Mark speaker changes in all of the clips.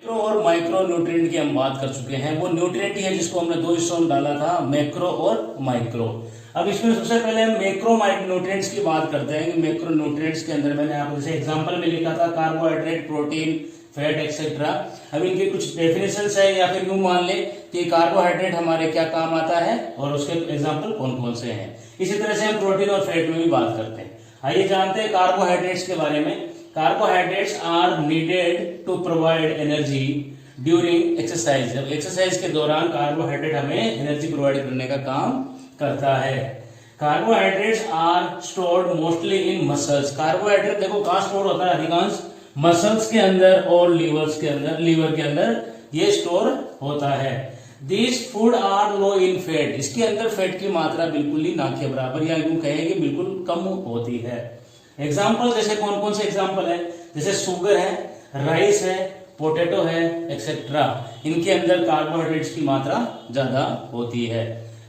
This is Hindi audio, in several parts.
Speaker 1: मैक्रो और माइक्रो न्यूट्रिएंट की हम बात कर चुके हैं। वो न्यूट्रिएंट ही है जिसको हमने दो हिस्सों में डाला था, मैक्रो और माइक्रो। अब इसमें सबसे पहले हम मैक्रो न्यूट्रिएंट्स की बात करते हैं कि मैक्रो न्यूट्रिएंट्स के अंदर मैंने आपको जैसे एग्जांपल में लिखा था कार्बोहाइड्रेट, प्रोटीन, फैट एक्सेट्रा। अब इनके कुछ डेफिनेशंस है या फिर यूं मान ले कि कार्बोहाइड्रेट हमारे क्या काम आता है और उसके एग्जाम्पल कौन कौन से हैं। इसी तरह से हम प्रोटीन और फैट में भी बात करते हैं। आइए जानते हैं कार्बोहाइड्रेट्स के बारे में। Carbohydrates are needed to provide energy during exercise. जब एक्सरसाइज के दौरान कार्बोहाइड्रेट हमें एनर्जी प्रोवाइड करने का काम करता है। Carbohydrates are stored mostly in muscles. Carbohydrate देखो कहाँ स्टोर होता है, अधिकांश मसल्स के अंदर और लीवर के अंदर ये स्टोर होता है। This food are low in fat. इसके अंदर फैट की मात्रा बिल्कुल ही ना के बराबर या यूं कहें कि बिल्कुल कम होती है। एग्जाम्पल जैसे कौन कौन से एग्जाम्पल है, जैसे शुगर है, राइस है, पोटैटो है एक्सेट्रा। इनके अंदर कार्बोहाइड्रेट्स की मात्रा ज्यादा होती है।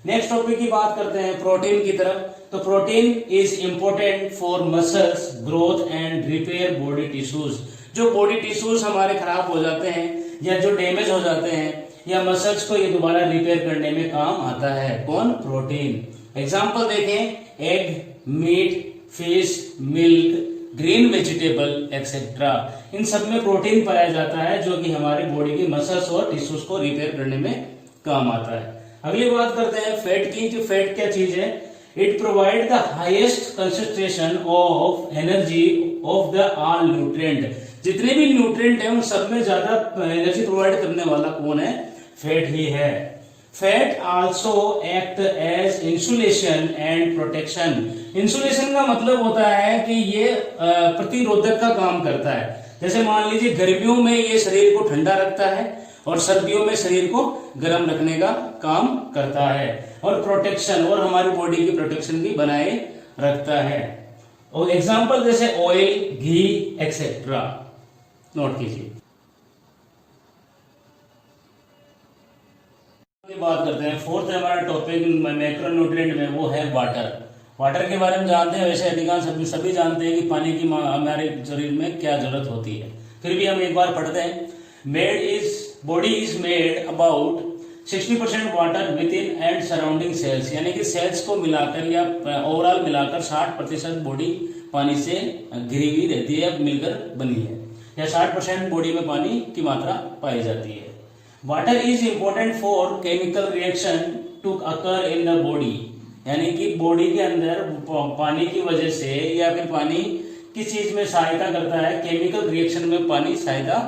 Speaker 1: नेक्स्ट टॉपिक की बात करते हैं प्रोटीन की तरफ। तो protein is important for muscles growth and repair body tissues. जो बॉडी टिश्यूज हमारे खराब हो जाते हैं या जो डैमेज हो जाते हैं या मसल्स को ये दोबारा रिपेयर करने में काम आता है कौन, प्रोटीन। एग्जाम्पल देखें, egg, meat, fish, milk, green vegetable etcetera. इन सब में प्रोटीन पाया जाता है जो कि हमारे बॉडी की मसल्स और टिश्यूज को रिपेयर करने में काम आता है। अगली बात करते हैं फैट की। जो फैट क्या चीज है, it provide the highest concentration of energy of the all nutrient. जितने भी न्यूट्रिएंट है उन सब में ज्यादा एनर्जी प्रोवाइड करने वाला कौन है, फैट ही है। Fat also act as insulation and protection. Insulation का मतलब होता है कि ये प्रतिरोधक का काम करता है। जैसे मान लीजिए गर्मियों में ये शरीर को ठंडा रखता है और सर्दियों में शरीर को गर्म रखने का काम करता है। और प्रोटेक्शन और हमारी बॉडी की प्रोटेक्शन भी बनाए रखता है। और एग्जांपल जैसे ऑयल, घी एक्सेट्रा नोट कीजिए। बात करते हैं फोर्थ हमारा टॉपिक मैक्रो न्यूट्रिएंट में, वो है वाटर। वाटर के बारे में जानते हैं, वैसे अधिकांश सभी जानते हैं कि पानी की हमारे शरीर में क्या जरूरत होती है, फिर भी हम एक बार पढ़ते हैं। Body is made about 60% water with in and surrounding sales. यानी कि सेल्स को मिलाकर या ओवरऑल मिलाकर 60% बॉडी पानी से घिरी हुई रहती है, मिलकर बनी है, या 60% बॉडी में पानी की मात्रा पाई जाती है। Water is important for chemical reaction to occur in the body. यानी कि बॉडी के अंदर पानी की वजह से या फिर पानी किस चीज में सहायता करता है, केमिकल रिएक्शन में पानी सहायता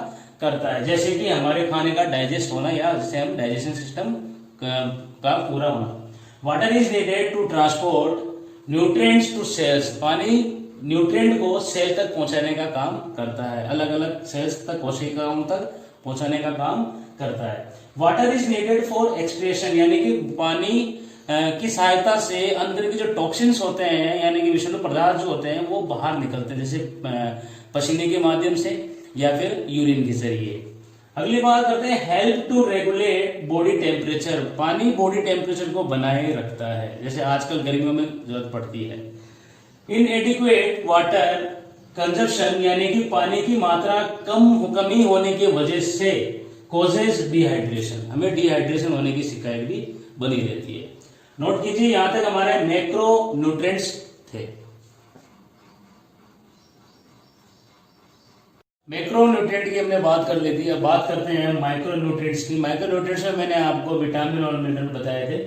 Speaker 1: करता है। जैसे कि हमारे खाने का डाइजेस्ट होना या जिसे हम डाइजेशन सिस्टम का पूरा होना। Water is needed to transport nutrients to cells. पानी न्यूट्रिएंट को सेल तक पहुंचाने का काम करता है, अलग अलग सेल्स तक, कोशिकाओं तक पहुंचाने का काम करता है। Water is needed for excretion. यानी कि पानी की सहायता से अंदर के जो टॉक्सिन्स होते हैं यानी कि विषाणु पदार्थ जो होते हैं वो बाहर निकलते हैं, जैसे पसीने के माध्यम से या फिर यूरिन के जरिए। अगली बात करते हैं help to regulate body temperature. पानी बॉडी टेम्परेचर को बनाए रखता है, जैसे आजकल गर्मियों में जरूरत पड़ती है। इनएडिक्वेट वाटर कंजप्शन, यानी कि पानी की मात्रा कमी होने की वजह से कॉजेज डिहाइड्रेशन, हमें डिहाइड्रेशन होने की शिकायत भी बनी रहती है। नोट कीजिए, यहां तक हमारे मैक्रो न्यूट्रिएंट्स थे। मैक्रो न्यूट्रिएंट की हमने बात कर ली थी, अब बात करते हैं माइक्रो न्यूट्रिएंट्स की। माइक्रो न्यूट्रिएंट्स में मैंने आपको विटामिन और मिनरल बताए थे।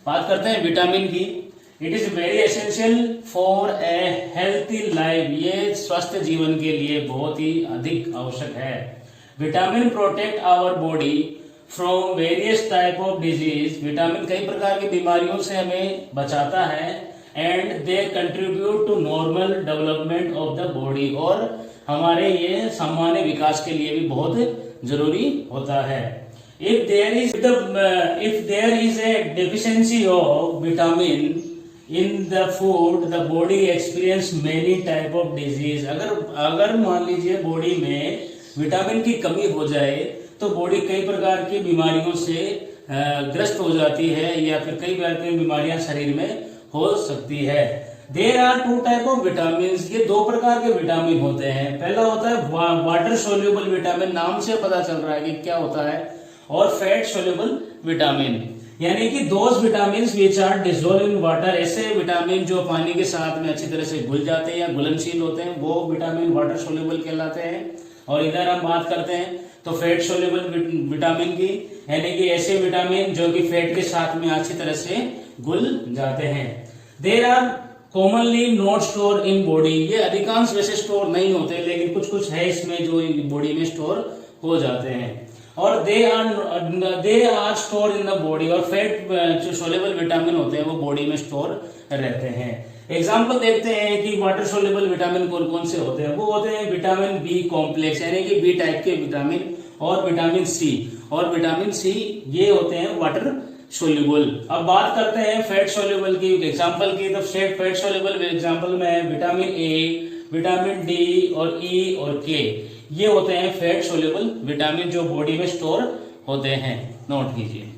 Speaker 1: बात करते हैं विटामिन की। It is very essential for a healthy life. ये स्वस्थ जीवन के लिए बहुत ही अधिक आवश्यक है। Vitamin protect our body from various type of disease. Vitamin कई प्रकार की बीमारियों से हमें बचाता है। And they contribute to normal development of the body, और हमारे ये सामान्य विकास के लिए भी बहुत जरूरी होता है। If there is a deficiency of vitamin in the food the body experience many type of disease. अगर मान लीजिए बॉडी में विटामिन की कमी हो जाए तो बॉडी कई प्रकार की बीमारियों से ग्रस्त हो जाती है या फिर कई प्रकार की बीमारियां शरीर में हो सकती है। There are two type of vitamin, ये दो प्रकार के विटामिन होते हैं। पहला होता है वाटर सोल्यूबल विटामिन, नाम से पता चल रहा है कि क्या होता है, और फैट सोल्यूबल विटामिन, यानी कि those vitamin which are dissolve in water, ऐसे विटामिन जो पानी के साथ में अच्छी तरह से घुल जाते हैं या घुलनशील होते हैं, वो विटामिन वाटर सोल्यूबल कहलाते हैं। और इधर हम बात करते हैं तो फैट सोल्यूबल विटामिन की, यानी कि ऐसे विटामिन जो कि फैट के साथ में अच्छी तरह से घुल जाते हैं। There are commonly not store in body, ये अधिकांश वैसे स्टोर नहीं होते, लेकिन कुछ कुछ है इसमें जो बॉडी में स्टोर हो जाते हैं। और they are store in the body, और फैट जो सोल्यूबल विटामिन होते हैं वो बॉडी में स्टोर रहते हैं। एग्जाम्पल देखते हैं कि वाटर सोल्यूबल विटामिन कौन कौन से होते हैं। वो होते हैं विटामिन बी कॉम्प्लेक्स, यानी कि बी टाइप के विटामिन, और विटामिन सी, और विटामिन सी ये होते हैं वाटर सोल्यूबल। अब बात करते हैं फैट सोल्यूबल की एग्जांपल की, तो फैट सोल्यूबल एग्जांपल में विटामिन ए, विटामिन डी और ई और के, ये होते हैं फैट सोल्यूबल विटामिन जो बॉडी में स्टोर होते हैं। नोट कीजिए।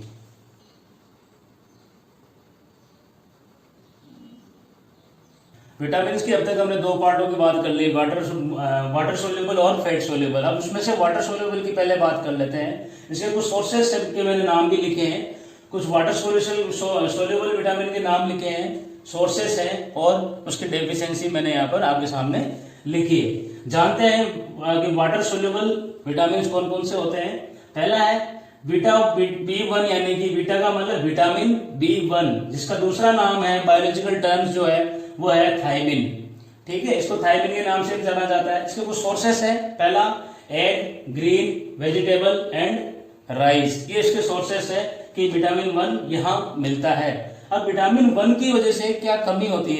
Speaker 1: विटामिन की अब तक हमने दो पार्टों की बात कर ली, वाटर सोल्यूबल और फैट सोल्यूबल। अब उसमें से वाटर सोल्यूबल की पहले बात कर लेते हैं। इसके कुछ सोर्सेस के मैंने नाम भी लिखे हैं, कुछ वाटर सोल्यूबल विटामिन के नाम लिखे हैं, सोर्सेस हैं, और उसकी डेफिशिएंसी मैंने यहाँ पर आपके सामने लिखी है। जानते हैं कि वाटर सोल्यूबल विटामिन कौन कौन से होते हैं। पहला है बीटा B1, यानी कि बीटा का मतलब विटामिन B1, जिसका दूसरा नाम है बायोलॉजिकल टर्म्स जो है वो है थायमिन। ठीक है, इसको थायमिन के नाम से जाना जाता है। इसके कुछ सोर्सेस है। पहला egg, green vegetable and rice, ये इसके सोर्सेस है कि विटामिन 1 यहाँ मिलता है। अब विटामिन 1 की वजह से क्या कमी होती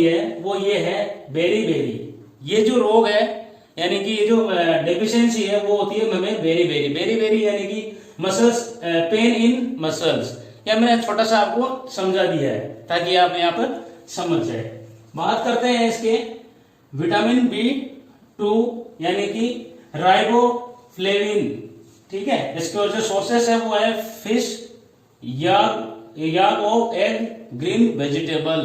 Speaker 1: है, वो ये है बेरी। ये जो रोग है, यानी कि ये जो डेफिशिएंसी है, वो होती है हमें बेरी, यानी कि मसल्स, पेन इन मसल्स। या मैंने छोटा सा आपको समझा दिया है ताकि आप यहाँ पर समझ जाए। बात करते हैं इसके विटामिन B2, यानी कि राइबोफ्लेविन। ठीक है, इसके जो सोर्सेस है वो है fish, yak of egg, green vegetable.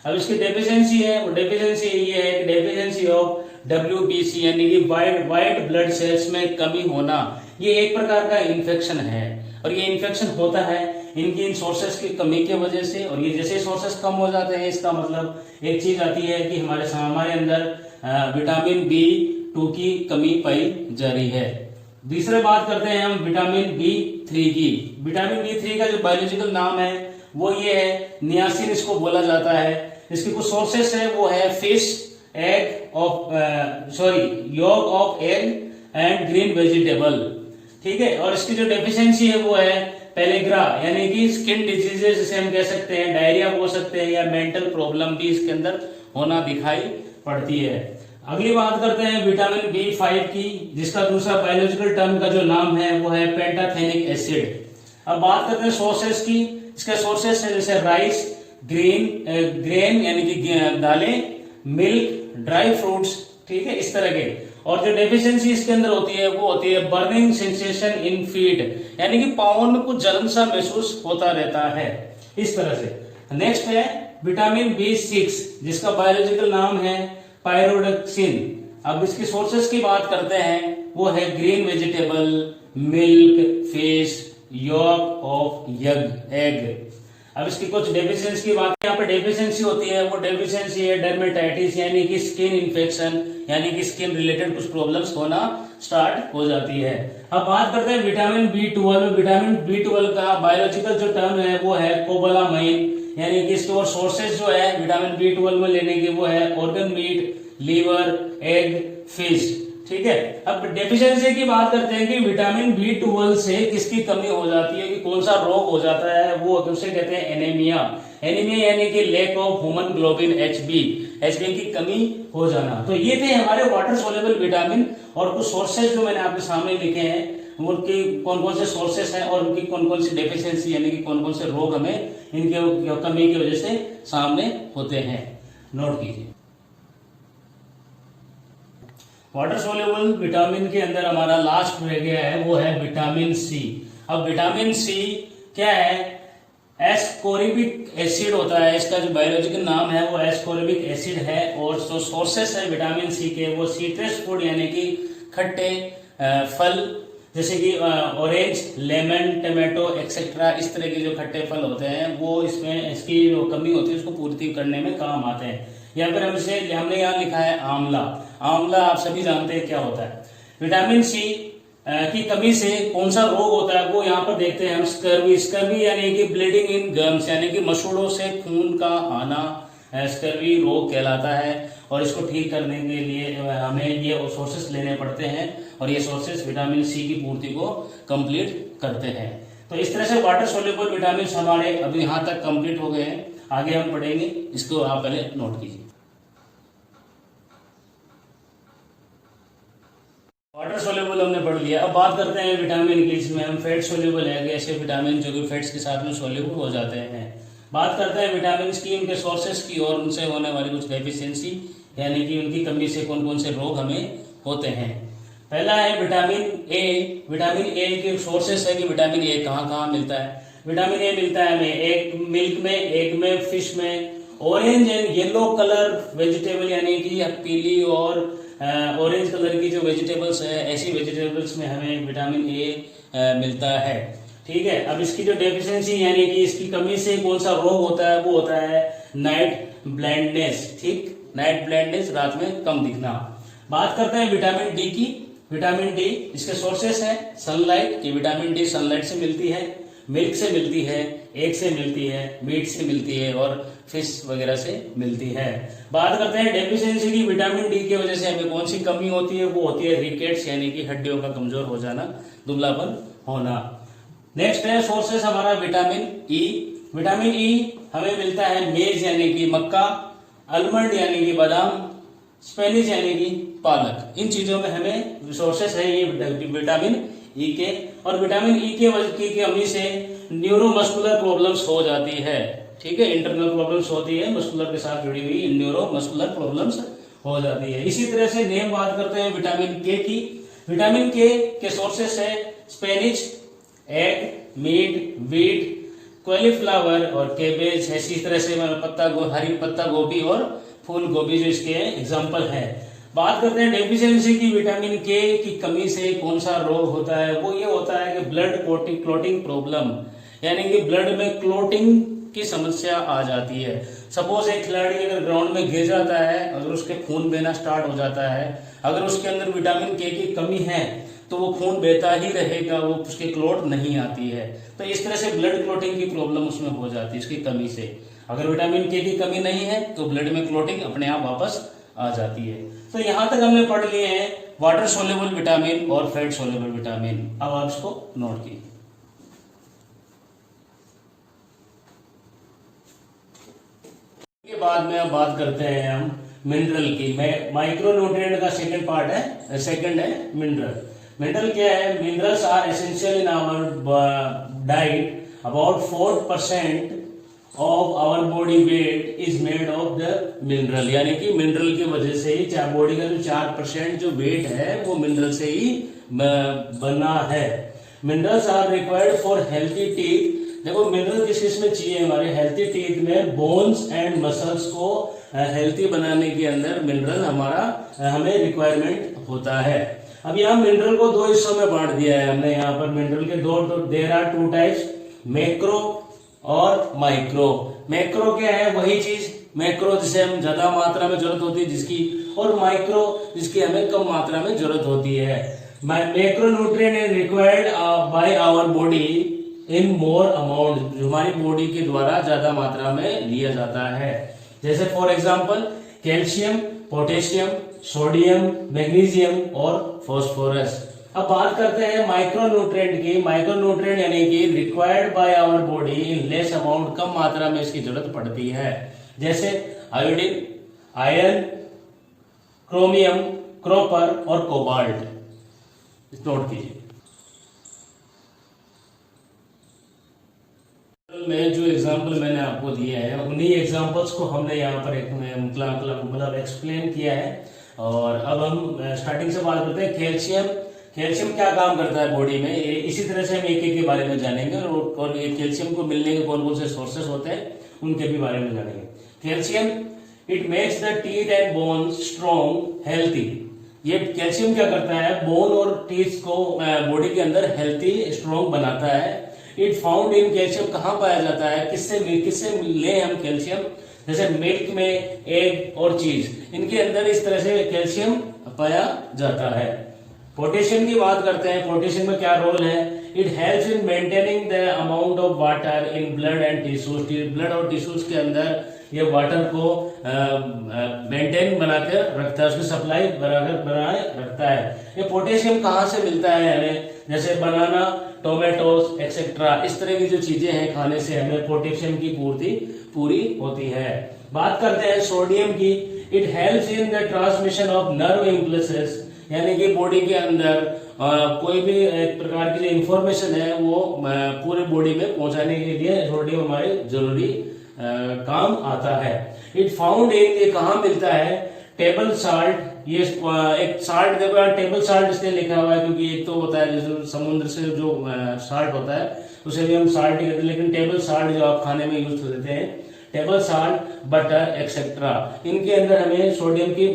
Speaker 1: अब इसकी डेफिशिएंसी है, वो डेफिशिएंसी ये है, डेफिशिएंसी ऑफ WBC, यानी कि व्हाइट ब्लड सेल्स में कमी होना। ये एक प्रकार का इन्फेक्शन है, और ये इन्फेक्शन होता है इनकी इन सोर्सेस की कमी की वजह से। और ये जैसे सोर्सेस कम हो जाते हैं, इसका मतलब एक चीज आती है कि हमारे अंदर विटामिन B2 की कमी पाई जा रही है। दूसरे बात करते हैं हम विटामिन B3 की। विटामिन B3 का जो बायोलॉजिकल नाम है वो ये है नियासिन, इसको बोला जाता है। इसके कुछ सोर्सेस है, वो है फिश, योग of egg and green vegetable. ठीक है, और इसकी जो डेफिशिएंसी है वो है पेलेग्रा, यानी कि स्किन डिजीजेस जिसे हम कह सकते हैं, डायरिया बोल सकते हैं, या मेंटल प्रॉब्लम भी इसके अंदर होना दिखाई पड़ती है। अगली बात करते हैं विटामिन B5 की, जिसका दूसरा बायोलॉजिकल टर्म का जो नाम है वो है पेंटाथेनिक एसिड। अब बात करते हैं सोर्सेस की। इसके सोर्सेस है जैसे राइस, ग्रेन यानी कि दालें, मिल्क, ड्राई फ्रूट्स। ठीक है, इस तरह के। और जो डेफिशिएंसी इसके अंदर होती है वो होती है बर्निंग सेंसेशन इन फीट, यानी कि पाँव में कुछ जलन सा महसूस होता रहता है, इस तरह से। नेक्स्ट है विटामिन B6, जिसका बायोलॉजिकल नाम है पायरोडक्सिन। अब इसकी सोर्सेस की बात करते हैं, वो है green vegetable, milk, fish, yolk of egg. अब इसकी कुछ डेफिशिएंसी की बात, यहाँ पे डेफिशिएंसी होती है, वो डेफिशिएंसी है डर्मेटाइटिस, यानी कि स्किन इन्फेक्शन, यानी कि स्किन रिलेटेड कुछ प्रॉब्लम्स होना स्टार्ट हो जाती है। अब बात करते हैं विटामिन B12। विटामिन B12 का बायोलॉजिकल जो टर्म है वो है कोबालामाइन, यानी कि इसके और सोर्सेज जो है विटामिन B12 में लेने के वो है organ meat, liver, egg, fish. ठीक है, अब डेफिशिएंसी की बात करते हैं कि विटामिन B12 से किसकी कमी हो जाती है, कि कौन सा रोग हो जाता है, वो उसे कहते हैं एनीमिया। एनीमिया यानी कि लैक ऑफ हीमोग्लोबिन HB की कमी हो जाना। तो ये थे हमारे वाटर सोल्यूबल विटामिन, और कुछ सोर्सेज जो मैंने आपके सामने लिखे हैं, उनकी कौन कौन से सोर्सेस हैं और उनकी कौन कौन सी डेफिशिएंसी, यानी कि कौन कौन से रोग हमें इनके कमी की वजह से सामने होते हैं। नोट कीजिए। वाटर सोल्यूबल विटामिन के अंदर हमारा लास्ट रह गया है वो है विटामिन C। अब विटामिन C क्या है, एस्कोरिबिक एसिड होता है, इसका जो बायोलॉजिकल नाम है वो एस्कोरिबिक एसिड है। और जो सोर्सेस है विटामिन सी के वो सिट्रस फूड यानी कि खट्टे फल जैसे कि ऑरेंज, लेमन, टमाटो एक्सेट्रा, इस तरह के जो खट्टे फल होते हैं वो इसमें इसकी जो कमी होती है उसको पूर्ति करने में काम आते हैं। या फिर हमने यहाँ लिखा है आंवला। आंवला आप सभी जानते हैं क्या होता है। विटामिन सी की कमी से कौन सा रोग होता है वो यहाँ पर देखते हैं हम। स्कर्वी, स्कर्वी यानी कि ब्लीडिंग इन गम्स यानी कि मसूड़ों से खून का आना स्कर्वी रोग कहलाता है। और इसको ठीक करने के लिए हमें ये सोर्सेस लेने पड़ते हैं और ये सोर्सेस विटामिन सी की पूर्ति को कंप्लीट करते हैं। तो इस तरह से वाटर सोल्यूबल विटामिन हमारे अभी यहाँ तक कंप्लीट हो गए हैं। आगे हम पढ़ेंगे, इसको आप पहले नोट कीजिए। वाटर सोल्यूबल हमने पढ़ लिया। अब बात करते हैं विटामिन की। इसमें हम फैट सोल्यूबल है, ऐसे विटामिन जो कि फैट्स के साथ में सोल्यूबल हो जाते हैं। बात करते हैं विटामिन की, उनके सोर्सेस की और उनसे होने वाली कुछ डेफिशिएंसी यानी कि उनकी कमी से कौन कौन से रोग हमें होते हैं। पहला है विटामिन ए। विटामिन ए के सोर्सेस है कि विटामिन ए कहाँ कहाँ मिलता है। विटामिन ए मिलता है हमें एक मिल्क में, एग में, फिश में, orange and yellow colour vegetable यानी कि पीली और ऑरेंज कलर की जो वेजिटेबल्स है ऐसी वेजिटेबल्स में हमें विटामिन ए मिलता है। ठीक है। अब इसकी जो डेफिशिएंसी यानी कि इसकी कमी से कौन सा रोग होता है वो होता है नाइट ब्लाइंडनेस। ठीक, नाइट ब्लाइंडनेस, रात में कम दिखना। बात करते हैं विटामिन डी की। विटामिन डी इसके सोर्सेस है सनलाइट, ये विटामिन डी सनलाइट से मिलती है, मिल्क से मिलती है, एग से मिलती है, मीट से मिलती है और फिश वगैरह से मिलती है। बात करते हैं डेफिशिएंसी की। विटामिन डी की वजह से हमें कौन सी कमी होती है वो होती है रिकेट्स यानी कि हड्डियों का कमजोर हो जाना, दुबलापन होना। नेक्स्ट है सोर्सेस हमारा विटामिन ई। विटामिन ई हमें मिलता है मेज यानी कि मक्का, आलमंड यानी कि बादाम, स्पेनिश यानी कि पालक। इन चीजों में हमें सोर्सेस है ये विटामिन ई के। और विटामिन ई की कमी से न्यूरोमस्कुलर प्रॉब्लम्स हो जाती है। ठीक है, इंटरनल प्रॉब्लम्स होती है, मस्कुलर के साथ जुड़ी हुई न्यूरोमस्कुलर प्रॉब्लम्स हो जाती है। इसी तरह से नेम बात करते हैं विटामिन के की। विटामिन के सोर्सेस है spinach, egg, meat, wheat, cauliflower और कैबेज। इसी तरह से हरी पत्ता गोभी और फूल गोभी जो इसके एग्जाम्पल है। बात करते हैं डेफिशिएंसी की। विटामिन के की कमी से कौन सा रोग होता है वो ये होता है कि ब्लड क्लोटिंग प्रॉब्लम यानी कि ब्लड में क्लोटिंग की समस्या आ जाती है। सपोज एक खिलाड़ी अगर ग्राउंड में गिर जाता है, अगर उसके खून बहना स्टार्ट हो जाता है, अगर उसके अंदर विटामिन के की कमी है तो वो खून बहता ही रहेगा, वो उसकी क्लोट नहीं आती है। तो इस तरह से ब्लड क्लोटिंग की प्रॉब्लम उसमें हो जाती है इसकी कमी से। अगर विटामिन के की कमी नहीं है तो ब्लड में क्लोटिंग अपने आप वापस आ जाती है। तो यहां तक हमने पढ़ लिए हैं वाटर सोल्यूबल विटामिन और फैट सोल्यूबल विटामिन। अब आप इसको नोट कीजिए। के बाद में अब बात करते हैं हम मिनरल की। माइक्रो न्यूट्रिएंट का सेकंड पार्ट है, सेकंड है मिनरल। मिनरल क्या है? Minerals are essential in our diet. About 4% of our body weight is made of the mineral, यानी कि मिनरल की वजह से ही बॉडी का जो 4% जो वेट है वो मिनरल से ही बना है। Minerals are required for healthy teeth. देखो मिनरल किस किस में चाहिए? हमारे हेल्थी टीथ में बोन्स एंड मसल्स को हेल्थी बनाने के अंदर मिनरल हमें रिक्वायरमेंट होता है। अब यहाँ मिनरल को दो हिस्सों में बांट दिया है हमने। यहाँ पर मिनरल के देयर आर 2 टाइप्स, मैक्रो और माइक्रो। मैक्रो क्या है? वही चीज मैक्रो जिसे हम ज्यादा मात्रा में जरूरत होती है जिसकी, और माइक्रो जिसकी हमें कम मात्रा में जरूरत होती है। Macronutrient is required by our body in more amount, जो हमारी बॉडी के द्वारा ज्यादा मात्रा में लिया जाता है। जैसे for example calcium, potassium, sodium, magnesium और फास्फोरस। अब बात करते हैं माइक्रो न्यूट्रिएंट की। माइक्रो न्यूट्रिएंट यानी कि required by our body in less amount, कम मात्रा में इसकी जरूरत पड़ती है। जैसे आयोडीन, आयरन, क्रोमियम, कॉपर और कोबाल्ट। नोट कीजिए। में जो एग्जाम्पल मैंने आपको दिए हैं उन्हीं एग्जाम्पल्स को हमने यहाँ पर मतलब एक्सप्लेन किया है। और अब हम स्टार्टिंग से बात करते हैं। कैल्शियम क्या काम करता है बॉडी में, इसी तरह से हम एक एक के बारे में जानेंगे और ये कैल्शियम को मिलने के कौन कौन से सोर्सेस होते हैं उनके भी बारे में जानेंगे। Calcium it makes the teeth and bones strong healthy. ये कैल्शियम क्या करता है, बोन और टीथ को बॉडी के अंदर हेल्थी स्ट्रॉन्ग बनाता है। इट फाउंड इन कैल्शियम कहाँ पाया जाता है, किससे ले हम कैल्शियम, जैसे मिल्क में, एग और चीज, इनके अंदर इस तरह से कैल्शियम पाया जाता है। पोटेशियम की बात करते हैं, पोटेशियम में क्या रोल है, it helps in maintaining the amount of water in blood and tissues. Blood और टिश्यूज के अंदर ये वाटर को मेंटेन बनाकर रखता है, उसकी सप्लाई बनाए रखता है। ये पोटेशियम कहाँ से मिलता है हमें, जैसे बनाना, टोमेटोज एक्सेट्रा, इस तरह की जो चीजें हैं खाने से हमें पोटेशियम की पूर्ति पूरी होती है। बात करते हैं सोडियम की, it helps in the transmission of nerve impulses, यानी कि बॉडी के अंदर कोई भी एक प्रकार की जो इंफॉर्मेशन है वो पूरे बॉडी में पहुंचाने के लिए सोडियम हमारे जरूरी काम आता है। इट फाउंड इन, ये कहाँ मिलता है, टेबल साल्ट। ये एक साल्ट देखो, टेबल साल्ट इसलिए लिखा हुआ है क्योंकि एक तो होता है जैसे समुद्र से जो साल्ट होता है उसे भी हम साल्ट ही कहते हैं, लेकिन टेबल साल्ट जो आप खाने में यूज करते हैं, टेबल साल्ट, बटर एक्सेट्रा, इनके अंदर हमें सोडियम की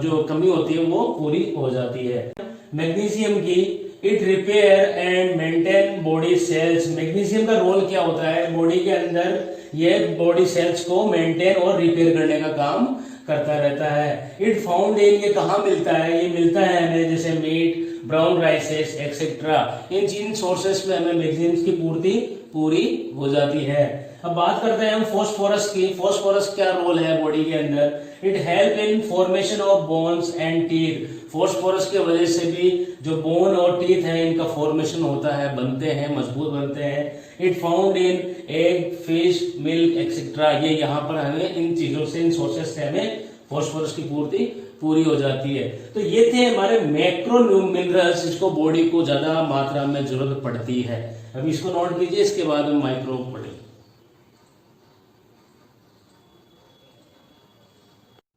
Speaker 1: जो कमी होती है वो पूरी हो जाती है। मैग्नीशियम की, it repair and maintain body cells. Magnesium का रोल क्या होता है बॉडी के अंदर, ये बॉडी सेल्स को मेंटेन और रिपेयर करने का काम करता रहता है। इट फाउंड इन, ये कहाँ मिलता है, ये मिलता है हमें जैसे मीट, ब्राउन राइसेस एक्सेट्रा, इन सोर्सेस में हमें मैग्नीशियम की पूर्ति पूरी हो जाती है। अब बात करते हैं हम फॉस्फोरस की। फॉस्फोरस क्या रोल है बॉडी के अंदर, it help in formation of bones and teeth. Phosphorus के वजह से भी जो बोन और टीथ है इनका फॉर्मेशन होता है, बनते हैं, मजबूत बनते हैं। It found in egg, fish, milk etcetera, ये यहाँ पर हमें इन चीजों से, इन सोर्सेस से हमें फॉस्फोरस की पूर्ति पूरी हो जाती है। तो ये थे हमारे मैक्रो मिनरल्स, इसको बॉडी को ज्यादा मात्रा में जरूरत पड़ती है। अब इसको नोट कीजिए, इसके बाद हम माइक्रो पढ़ेंगे।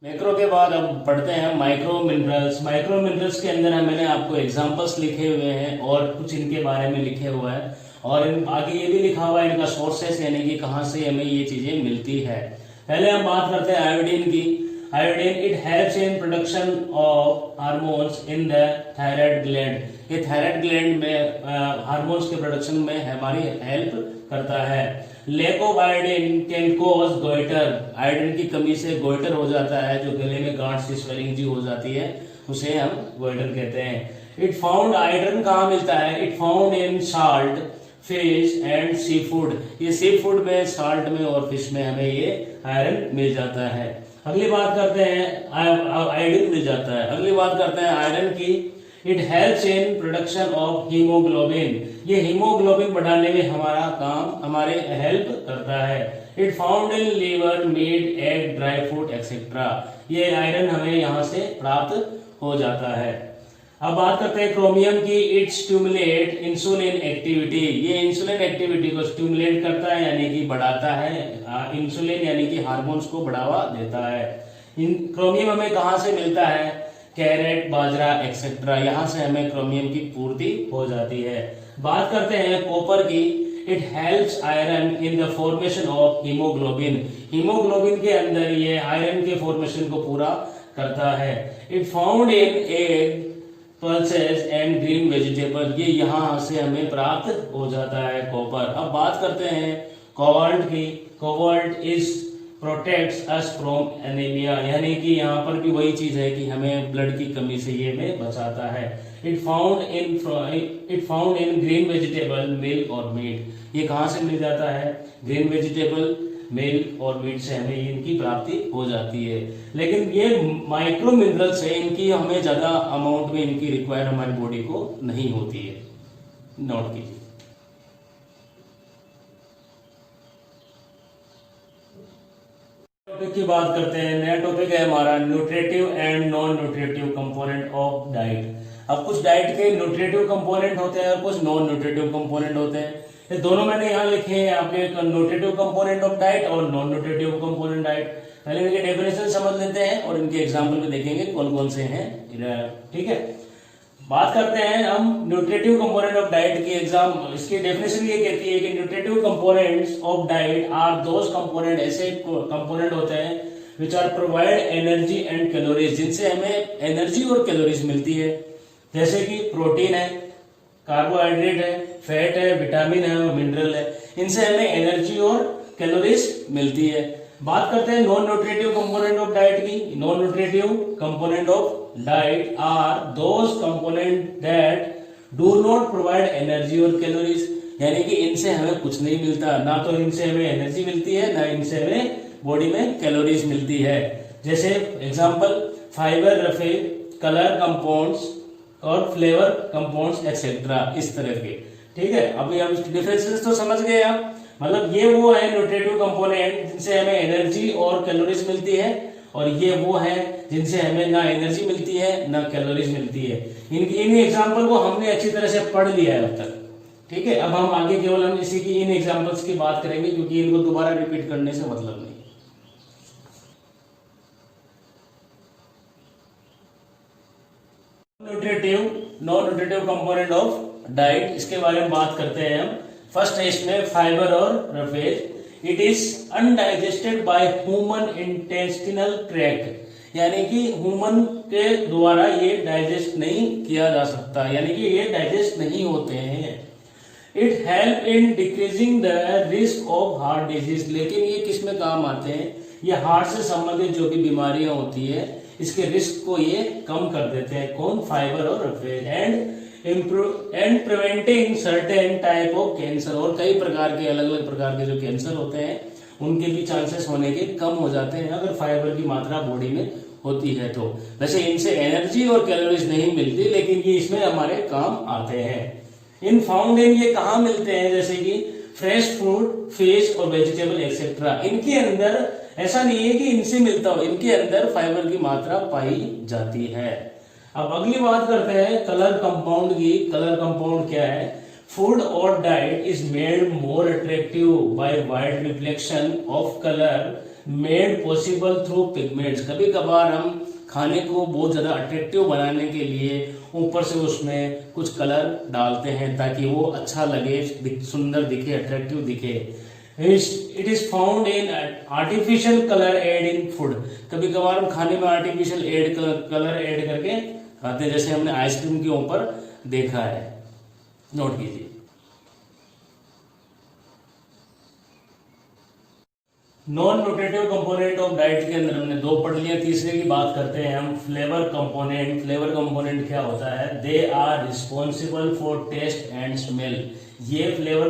Speaker 1: मैक्रो के बाद अब पढ़ते हैं माइक्रो मिनरल्स। माइक्रो मिनरल्स के अंदर मैंने आपको एग्जांपल्स लिखे हुए हैं और कुछ इनके बारे में लिखे हुआ है, और आगे ये भी लिखा हुआ है इनका सोर्सेस, यानी कि कहाँ से हमें ये चीजें मिलती है। पहले हम बात करते हैं आयोडीन की। Iodine it helps in production of hormones in the thyroid gland. ये थायराइड ग्लैंड में हार्मोन्स के प्रोडक्शन में हमारी हेल्प करता है। Lack of iodine can cause goitre, iodine की कमी से गोइटर हो जाता है, जो गले में गांठ सी स्वेलिंग जी हो जाती है उसे हम गोइटर कहते हैं। इट फाउंड, आयरन कहाँ मिलता है, it found in salt, fish and sea food. ये सी फूड में, साल्ट में और फिश में हमें ये आयरन मिल जाता है। अगली बात करते हैं आयोडीन मिल जाता है। अगली बात करते हैं आयरन की। It helps in production of haemoglobin, ये हीमोग्लोबिन बढ़ाने में हमारा काम, हमारे हेल्प करता है। It found in liver, meat, egg, dry fruit etcetera, ये आयरन हमें यहाँ से प्राप्त हो जाता है। अब बात करते हैं क्रोमियम की। इट स्टिमुलेट इंसुलिन एक्टिविटी, ये इंसुलिन एक्टिविटी को स्टिमुलेट करता है, यानी कि बढ़ाता है, इंसुलिन यानी कि हार्मोन्स को बढ़ावा देता है। क्रोमियम हमें कहाँ से मिलता है, कैरेट, बाजरा एक्सेट्रा, यहाँ से हमें क्रोमियम की पूर्ति हो जाती है। बात करते हैं कॉपर की। It helps iron in the formation of haemoglobin, haemoglobin के अंदर ये आयरन के फॉर्मेशन को पूरा करता है। It found in egg, pulses and green vegetable, ये यहाँ से हमें प्राप्त हो जाता है कॉपर। अब बात करते हैं कोबाल्ट की। Cobalt is protects us from anaemia, यानी कि यहाँ पर भी वही चीज है कि हमें ब्लड की कमी से ये हमें बचाता है। It found in green vegetable, milk और मीट, ये कहाँ से मिल जाता है, ग्रीन वेजिटेबल, मिल्क और मीट से हमें इनकी प्राप्ति हो जाती है। लेकिन ये माइक्रो मिनरल्स है, इनकी हमें ज्यादा अमाउंट में इनकी रिक्वायर हमारी बॉडी को नहीं होती है, नोट कीजिए। टॉपिक की बात करते हैं। नया टॉपिक है हमारा nutritive and non nutritive component of diet. अब कुछ डाइट के न्यूट्रिटिव कंपोनेंट होते हैं और कुछ नॉन न्यूट्रिटिव कंपोनेंट होते हैं। ये दोनों मैंने यहाँ लिखे हैं आपके, न्यूट्रिटिव कंपोनेंट ऑफ डाइट और नॉन न्यूट्रिटिव कंपोनेंट डाइट। पहले इनके डेफिनेशन समझ लेते हैं और इनके एग्जाम्पल में देखेंगे कौन कौन से हैं, ठीक है। बात करते हैं हम न्यूट्रिटिव कंपोनेंट ऑफ डाइट की। एग्जाम इसकी डेफिनेशन ये कहती है कि nutritive components of diet are those component, ऐसे कंपोनेंट होते हैं which are provide energy and calories, जिनसे हमें एनर्जी और कैलोरीज मिलती है। जैसे कि प्रोटीन है, कार्बोहाइड्रेट है, फैट है, विटामिन है और मिनरल है, इनसे हमें एनर्जी और कैलोरीज मिलती है। बात करते हैं non nutritive component of diet की। Non nutritive component of diet are those component that do not provide energy और कैलोरीज, यानी कि इनसे हमें कुछ नहीं मिलता, ना तो इनसे हमें एनर्जी मिलती है, ना इनसे हमें बॉडी में कैलोरीज मिलती है। जैसे एग्जांपल फाइबर, रफे, कलर कंपाउंड्स और फ्लेवर कंपाउंड्स एक्सेट्रा, इस तरह के। ठीक है, अभी हम डिफरेंसेस तो समझ गए आप। मतलब ये वो है न्यूट्रिटिव कंपोनेंट जिनसे हमें एनर्जी और कैलोरीज मिलती है, और ये वो है जिनसे हमें ना एनर्जी मिलती है ना कैलोरीज मिलती है। इन एग्जांपल को हमने अच्छी तरह से पढ़ लिया है अब तक। ठीक है, अब हम आगे केवल हम इसी की इन एग्जांपल्स की बात करेंगे, क्योंकि इनको दोबारा रिपीट करने से मतलब नहीं। Non nutritive component of diet, इसके बारे में बात करते हैं हम। फर्स्ट है इसमें फाइबर और roughage. It is undigested by human intestinal tract, यानी कि ह्यूमन के द्वारा ये डाइजेस्ट नहीं किया जा सकता, यानी कि ये डाइजेस्ट नहीं होते हैं। It help in decreasing the risk of heart disease, लेकिन ये किस में काम आते हैं? ये हार्ट से संबंधित जो भी बीमारियां होती है इसके रिस्क को ये कम कर देते हैं। कौन? फाइबर और roughage. And preventing certain type of cancer, और कई प्रकार के अलग अलग प्रकार के जो कैंसर होते हैं उनके भी चांसेस होने के कम हो जाते हैं अगर फाइबर की मात्रा बॉडी में होती है तो। वैसे इनसे एनर्जी और कैलोरीज नहीं मिलती, लेकिन ये इसमें हमारे काम आते हैं। इन फाउंड इन, ये कहाँ मिलते हैं? जैसे कि फ्रेश फ्रूट, फिश और वेजिटेबल एक्सेट्रा। इनके अंदर ऐसा नहीं है कि इनसे मिलता हो, इनके अंदर फाइबर की मात्रा पाई जाती है। अब अगली बात करते हैं कलर कंपाउंड की। कलर कंपाउंड क्या है? फूड और diet is made more attractive by wide reflection of colour made possible through pigments. कभी कभार हम खाने को बहुत ज्यादा अट्रैक्टिव बनाने के लिए ऊपर से उसमें कुछ कलर डालते हैं ताकि वो अच्छा लगे, सुंदर दिखे, अट्रैक्टिव दिखे। It is found in artificial colour add in food. कभी कभार हम खाने में आर्टिफिशियल कलर एड करके खाते हैं, जैसे हमने आइसक्रीम के ऊपर देखा है। नोट कीजिए। Non nutritive component of diet के अंदर हमने दो पढ़ लिया, तीसरे की बात करते हैं हम फ्लेवर कंपोनेंट। फ्लेवर कंपोनेंट क्या होता है? They are responsible for taste and smell. ये फ्लेवर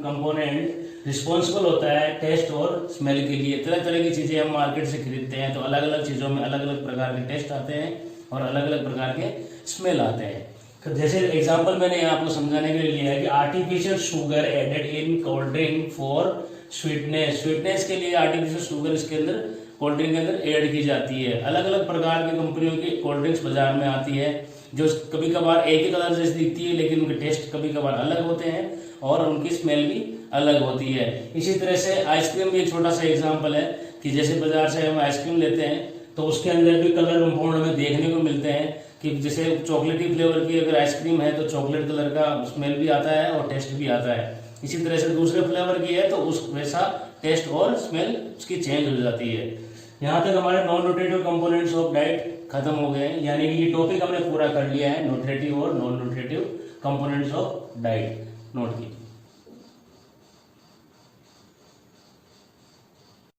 Speaker 1: कंपोनेंट रिस्पॉन्सिबल होता है टेस्ट और स्मेल के लिए। तरह तरह की चीजें हम मार्केट से खरीदते हैं तो अलग अलग चीजों में अलग अलग प्रकार के टेस्ट आते हैं और अलग अलग प्रकार के स्मेल आते हैं। जैसे एग्जांपल मैंने यहाँ आपको समझाने के लिए लिया है कि artificial sugar added in cold drink for sweetness के लिए आर्टिफिशियल शुगर इसके अंदर कोल्ड ड्रिंक के अंदर ऐड की जाती है। अलग अलग प्रकार की कंपनियों की कोल्ड ड्रिंक्स बाजार में आती है जो कभी कभार एक ही कलर जैसी दिखती है, लेकिन उनके टेस्ट कभी कभार अलग होते हैं और उनकी स्मेल भी अलग होती है। इसी तरह से आइसक्रीम भी एक छोटा सा एग्जाम्पल है कि जैसे बाजार से हम आइसक्रीम लेते हैं तो उसके अंदर भी कलर कंपाउंड हमें देखने को मिलते हैं कि जैसे चॉकलेटी फ्लेवर की अगर आइसक्रीम है तो चॉकलेट कलर का स्मेल भी आता है और टेस्ट भी आता है। इसी तरह से दूसरे फ्लेवर की है तो उस वैसा टेस्ट और स्मेल उसकी चेंज हो जाती है। यहाँ तक हमारे non nutritive components of diet खत्म हो गए हैं, यानी कि ये टॉपिक हमने पूरा कर लिया है, न्यूट्रिटिव और non nutritive components of diet. Note कीजिए।